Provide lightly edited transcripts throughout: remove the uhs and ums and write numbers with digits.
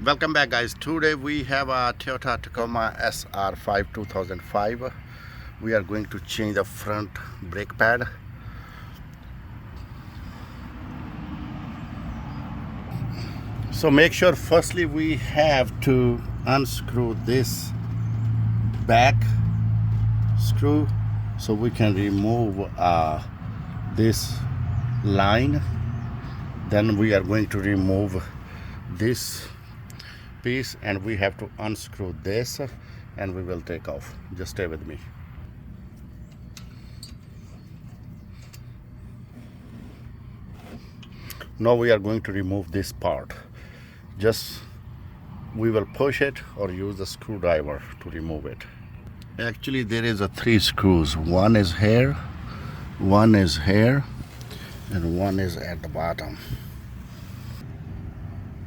Welcome back, guys. Today we have a Toyota Tacoma SR5 2005. We are going to change the front brake pad. So make sure firstly we have to unscrew this back screw so we can remove this line. Then we are going to remove this piece and we have to unscrew this and we will take off. Just stay with me. Now we are going to remove this part. Just we will push it or use the screwdriver to remove it. Actually there is a 3 screws. One is here, one is here, and one is at the bottom.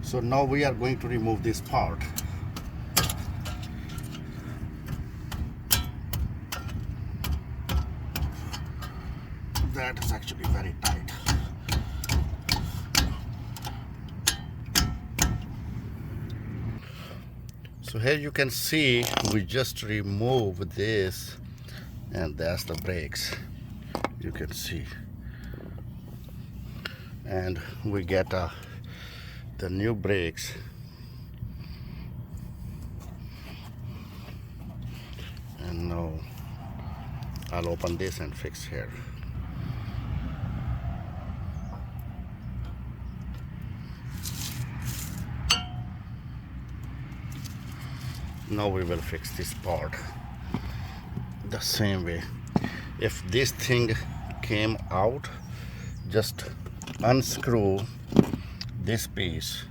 So now we are going to remove this part. That is actually very tight. So here you can see we just remove this, and that's the brakes. You can see, and we get the new brakes. And now I'll open this and fix here. Now we will fix this part the same way. If this thing came out, just unscrew this piece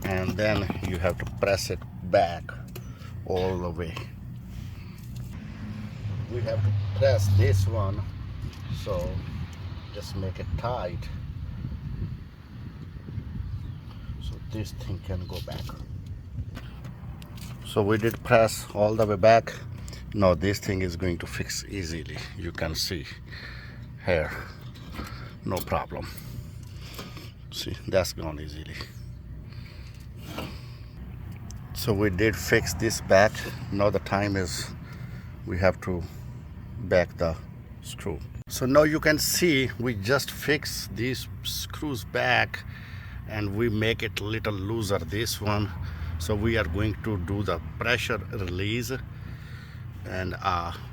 and then you have to press it back all the way. We have to press this one, so just make it tight so this thing can go back. So we did press all the way back. Now this thing is going to fix easily. You can see here, no problem. See, that's gone easily. So we did fix this back. Now the time is we have to back the screw. So now you can see we just fix these screws back and we make it a little looser, this one. So we are going to do the pressure release, and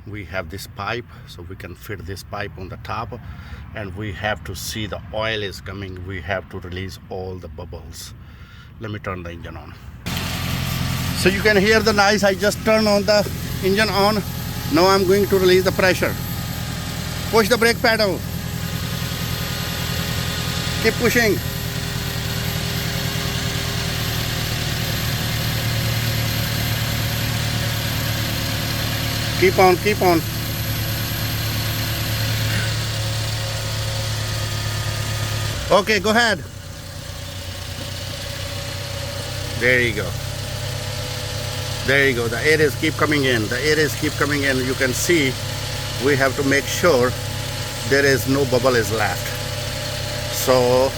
we have this pipe, so we can fit this pipe on the top, and we have to see the oil is coming. We have to release all the bubbles. Let me turn the engine on. So you can hear the noise. I just turned on the engine on. Now I'm going to release the pressure. Push the brake pedal. Keep pushing. Keep on, keep on. Okay, go ahead. There you go. There you go. The air is keep coming in. The air is keep coming in. You can see we have to make sure there is no bubble is left. So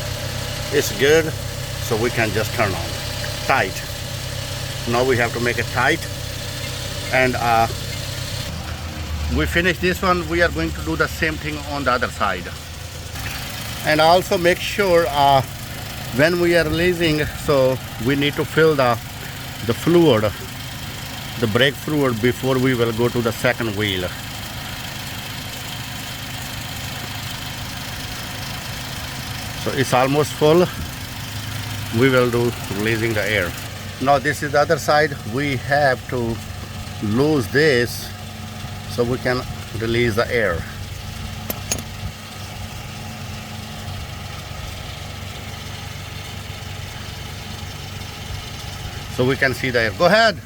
it's good. So we can just turn on. Tight. Now we have to make it tight. And we finish this one. We are going to do the same thing on the other side. And also make sure when we are releasing, so we need to fill the fluid, the brake fluid, before we will go to the second wheel. So it's almost full. We will do releasing the air. Now this is the other side. We have to lose this so we can release the air. So we can see the air. Go ahead.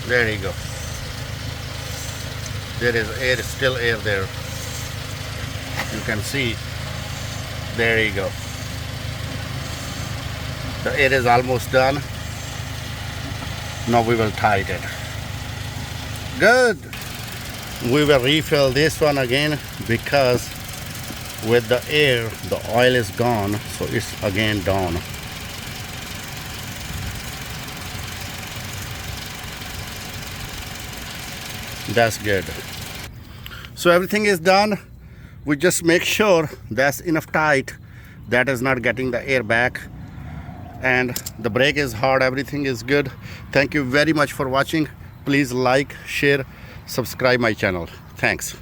There you go. There is air, still air there. You can see. There you go. The air is almost done. Now we will tighten it. Good. We will refill this one again because with the air, the oil is gone, so it's again down. That's good. So everything is done. We just make sure that's enough tight, that is not getting the air back, and the brake is hard. Everything is good. Thank you very much for watching. Please like, share, subscribe my channel. Thanks.